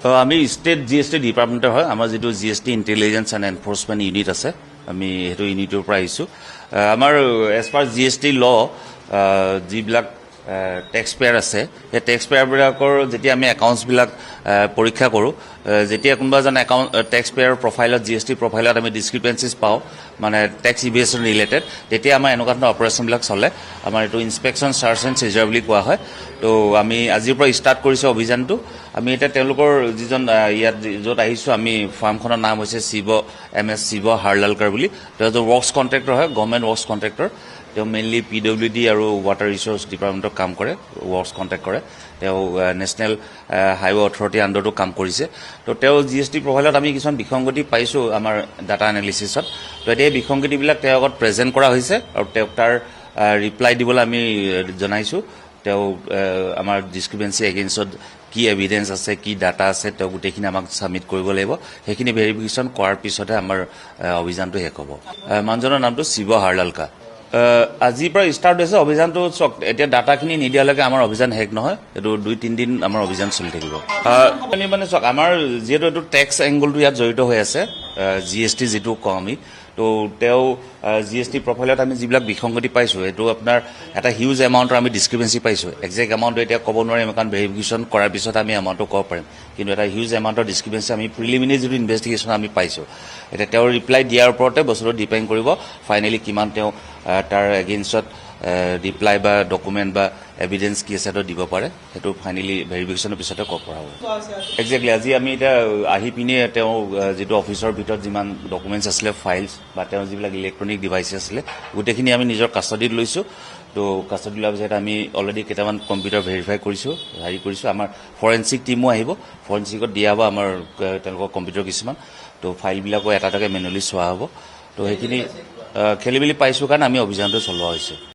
আমি state GST ডিপাৰ্টমেণ্টৰ হয় আমাৰ যিটো GST intelligence and enforcement unit আছে আমি সেইটো ইউনিটৰ পৰা আহিছোঁ আমাৰ এজ পাৰ GST ল যিবিলাক টেক্স পেয়াৰ আছে সেই টেক্স পেয়াৰবিলাকৰ যেতিয়া আমি একাউণ্টছবিলাক পৰীক্ষা কৰোঁ যেতিয়া কোনোবা এজন টেক্স পেয়াৰ প্ৰফাইলত GST প্ৰফাইলত আমি ডিছক্ৰিপেঞ্চিজ পাওঁ মানে টেক্স ইভেশ্যন ৰিলেটেড তেতিয়া আমাৰ এনেকুৱা ধৰণৰ অপাৰেশ্যনবিলাক চলে আমাৰ এইটো ইনস্পেকশ্যন চাৰ্চ এণ্ড চিজাৰ বুলি কোৱা হয় তো আমি আজিৰ পৰা ষ্টাৰ্ট কৰিছোঁ অভিযানটো আমি এতিয়া তেওঁলোকৰ যিজন ইয়াত য'ত আহিছোঁ আমি ফাৰ্মখনৰ নাম হৈছে MS শিৱ হাৰলালকাৰ বুলি তেওঁ এজন ৱৰ্কছ কণ্ট্ৰেক্টৰ হয় গভৰ্ণমেণ্ট ৱৰ্কছ কণ্ট্ৰেক্টৰ তেওঁ মেইনলি PWD আৰু ৱাটাৰ ৰিচোৰ্চ ডিপাৰ্টমেণ্টত কাম কৰে ৱৰ্কছ কণ্ট্ৰেক্ট কৰে তেওঁ নেশ্যনেল হাইৱে অথৰিটিৰ আণ্ডাৰতো কাম কৰিছে তো তেওঁ GST প্ৰফাইলত আমি কিছুমান বিসংগতি পাইছোঁ আমাৰ ডাটা এনালিচিছত তো এতিয়া এই বিসংগতিবিলাক তেওঁৰ আগত প্ৰেজেণ্ট কৰা হৈছে আৰু তেওঁক তাৰ ৰিপ্লাই দিবলৈ আমি জনাইছোঁ তেওঁ আমাৰ ডিছক্ৰিপেঞ্চি এগেইনষ্টত কি এভিডেঞ্চ আছে কি ডাটা আছে তেওঁ গোটেইখিনি আমাক ছাবমিট কৰিব লাগিব সেইখিনি ভেৰিফিকেশ্যন কৰাৰ পিছতহে আমাৰ অভিযানটো শেষ হ'ব মানুহজনৰ নামটো শিৱ হাৰলালকা আজিৰ পৰা ষ্টাৰ্ট হৈছে অভিযানটো চক এতিয়া ডাটাখিনি নিদিয়ালৈকে আমাৰ অভিযান শেষ নহয় এইটো 2-3 দিন আমাৰ অভিযান চলি থাকিব মানে চক আমাৰ যিহেতু এইটো টেক্স এংগলটো ইয়াত জড়িত হৈ আছে GST যিটো কওঁ আমি তো তেওঁ GST প্ৰফাইলত আমি যিবিলাক বিসংগতি পাইছোঁ এইটো আপোনাৰ এটা হিউজ এমাউণ্টৰ আমি ডিছক্ৰিপেঞ্চি পাইছোঁ একজেক্ট এমাউণ্টটো এতিয়া ক'ব নোৱাৰিম কাৰণ ভেৰিফিকেশ্যন কৰাৰ পিছত আমি এমাউণ্টটো ক'ব পাৰিম কিন্তু এটা হিউজ এমাউণ্টৰ ডিছক্ৰিপেঞ্চি আমি প্ৰিলিমিনেৰী যিটো ইনভেষ্টিগেশ্যন আমি পাইছোঁ এতিয়া তেওঁৰ ৰিপ্লাই দিয়াৰ ওপৰতে বস্তুটো ডিপেণ্ড কৰিব ফাইনেলি কিমান তেওঁ তাৰ এগেইনষ্টত ৰিপ্লাই বা ডকুমেণ্ট বা এভিডেঞ্চ কি আছে সেইটো দিব পাৰে সেইটো ফাইনেলি ভেৰিফিকেশ্যনৰ পিছতে ক'ব পৰা হ'ব একজেক্টলি আজি আমি এতিয়া আহি পিনে তেওঁ যিটো অফিচৰ ভিতৰত যিমান ডকুমেণ্টছ আছিলে ফাইলছ বা তেওঁৰ যিবিলাক ইলেক্ট্ৰনিক ডিভাইচেছ আছিলে গোটেইখিনি আমি নিজৰ কাষ্টডিত লৈছোঁ তো কাষ্টডি লোৱাৰ পিছত আমি অলৰেডি কেইটামান কম্পিউটাৰ ভেৰিফাই কৰিছোঁ আমাৰ ফৰেঞ্চিক টীমো আহিব ফৰেঞ্চিকত দিয়া হ'ব আমাৰ তেওঁলোকৰ কম্পিউটাৰ কিছুমান তো ফাইলবিলাকো এটা এটাকৈ মেনুৱেলি চোৱা হ'ব তো সেইখিনি খেলি মেলি পাইছোঁ কাৰণে আমি অভিযানটো চলোৱা হৈছে